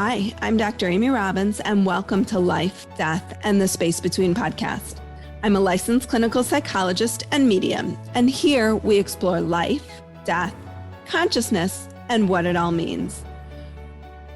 Hi, I'm Dr. Amy Robbins, and welcome to Life, Death, and the Space Between podcast. I'm a licensed clinical psychologist and medium, and here we explore life, death, consciousness, and what it all means.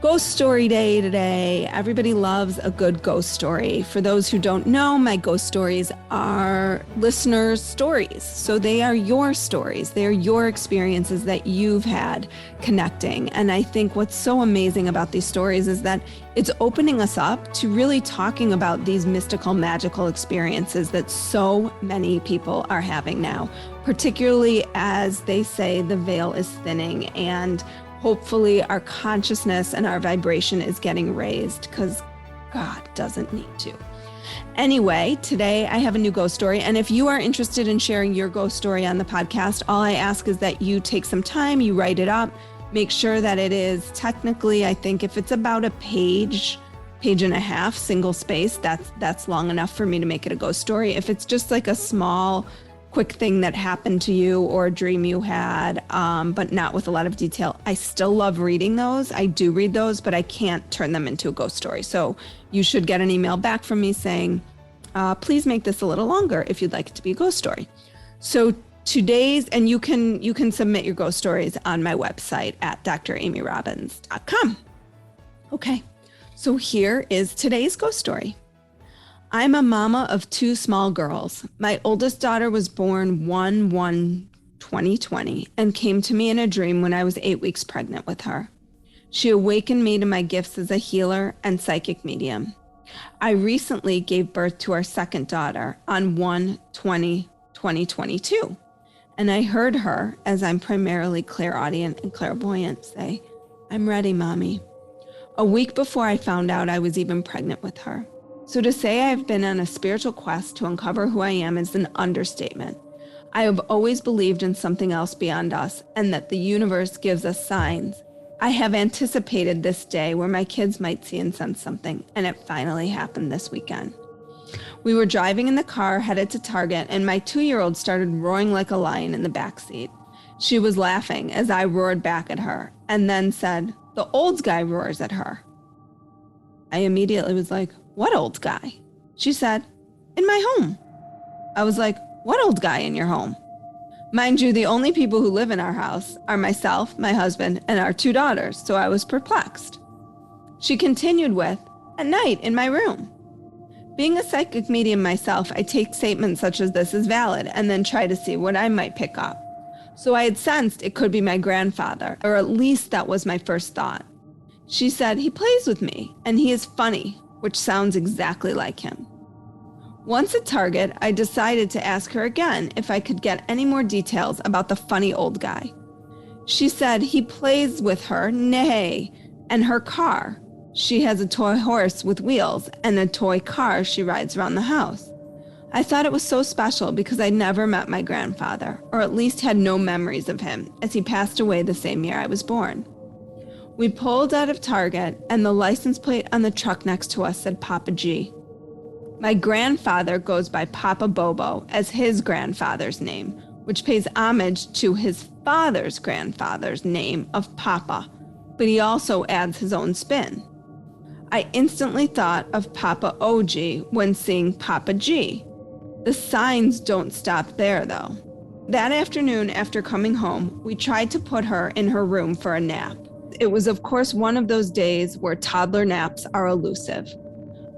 Ghost story day today. Everybody loves a good ghost story. For those who don't know, my ghost stories are listeners' stories. So they are your stories. They are your experiences that you've had connecting. And I think what's so amazing about these stories is that it's opening us up to really talking about these mystical, magical experiences that so many people are having now, particularly as they say the veil is thinning and hopefully our consciousness and our vibration is getting raised because God doesn't need to. Anyway, today I have a new ghost story. And if you are interested in sharing your ghost story on the podcast, all I ask is that you take some time, you write it up, make sure that it is technically, I think if it's about a page and a half, single space, that's long enough for me to make it a ghost story. If it's just like a small quick thing that happened to you or a dream you had, but not with a lot of detail, I still love reading those. I do read those, but I can't turn them into a ghost story. So you should get an email back from me saying, please make this a little longer if you'd like it to be a ghost story. So today's, and you can submit your ghost stories on my website at dramyrobbins.com. Okay, so here is today's ghost story. I'm a mama of two small girls. My oldest daughter was born 1/1/2020 and came to me in a dream when I was 8 weeks pregnant with her. She awakened me to my gifts as a healer and psychic medium. I recently gave birth to our second daughter on 1/20/2022, and I heard her, as I'm primarily clairaudient and clairvoyant, say, "I'm ready, Mommy," a week before I found out I was even pregnant with her. So to say I've been on a spiritual quest to uncover who I am is an understatement. I have always believed in something else beyond us and that the universe gives us signs. I have anticipated this day where my kids might see and sense something, and it finally happened this weekend. We were driving in the car headed to Target, and my 2-year-old started roaring like a lion in the backseat. She was laughing as I roared back at her and then said, "The old guy roars at her." I immediately was like, "What old guy?" She said, "In my home." I was like, "What old guy in your home?" Mind you, the only people who live in our house are myself, my husband, and our 2 daughters, so I was perplexed. She continued with, "At night in my room." Being a psychic medium myself, I take statements such as this as valid and then try to see what I might pick up. So I had sensed it could be my grandfather, or at least that was my first thought. She said, "He plays with me, and he is funny," which sounds exactly like him. Once at Target, I decided to ask her again if I could get any more details about the funny old guy. She said he plays with her, nay, and her car. She has a toy horse with wheels and a toy car she rides around the house. I thought it was so special because I never met my grandfather, or at least had no memories of him, as he passed away the same year I was born. We pulled out of Target, and the license plate on the truck next to us said Papa G. My grandfather goes by Papa Bobo as his grandfather's name, which pays homage to his father's grandfather's name of Papa, but he also adds his own spin. I instantly thought of Papa OG when seeing Papa G. The signs don't stop there, though. That afternoon, after coming home, we tried to put her in her room for a nap. It was, of course, one of those days where toddler naps are elusive.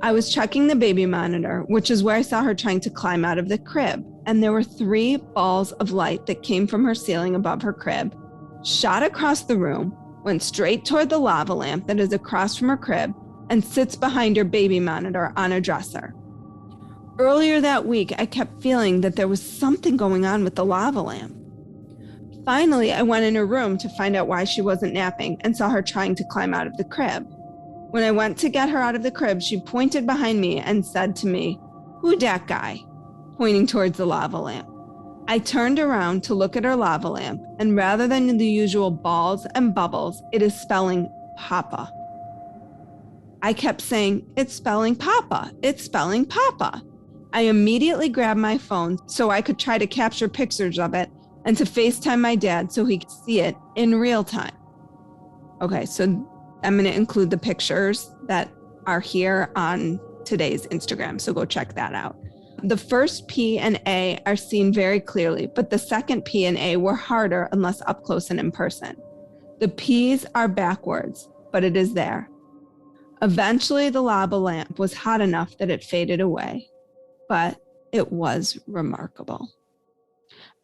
I was checking the baby monitor, which is where I saw her trying to climb out of the crib, and there were 3 balls of light that came from her ceiling above her crib, shot across the room, went straight toward the lava lamp that is across from her crib, and sits behind her baby monitor on a dresser. Earlier that week, I kept feeling that there was something going on with the lava lamp. Finally, I went in her room to find out why she wasn't napping and saw her trying to climb out of the crib. When I went to get her out of the crib, she pointed behind me and said to me, "Who dat guy?" pointing towards the lava lamp. I turned around to look at her lava lamp, and rather than the usual balls and bubbles, it is spelling Papa. I kept saying, "It's spelling Papa, it's spelling Papa." I immediately grabbed my phone so I could try to capture pictures of it and to FaceTime my dad so he could see it in real time. Okay, so I'm going to include the pictures that are here on today's Instagram, so go check that out. The first P and A are seen very clearly, but the second P and A were harder unless up close and in person. The P's are backwards, but it is there. Eventually, the lava lamp was hot enough that it faded away, but it was remarkable.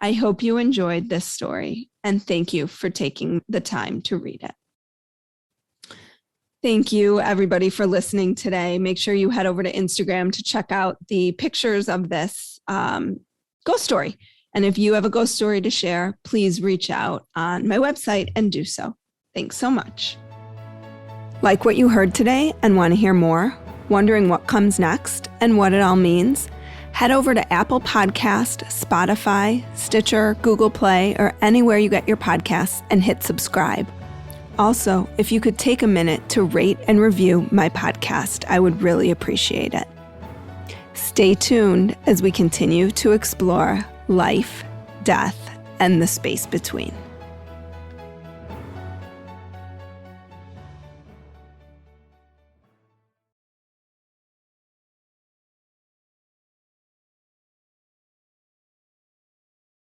I hope you enjoyed this story, and thank you for taking the time to read it. Thank you, everybody, for listening today. Make sure you head over to Instagram to check out the pictures of this ghost story. And if you have a ghost story to share, please reach out on my website and do so. Thanks so much. Like what you heard today and want to hear more? Wondering what comes next and what it all means? Head over to Apple Podcast, Spotify, Stitcher, Google Play, or anywhere you get your podcasts and hit subscribe. Also, if you could take a minute to rate and review my podcast, I would really appreciate it. Stay tuned as we continue to explore life, death, and the space between.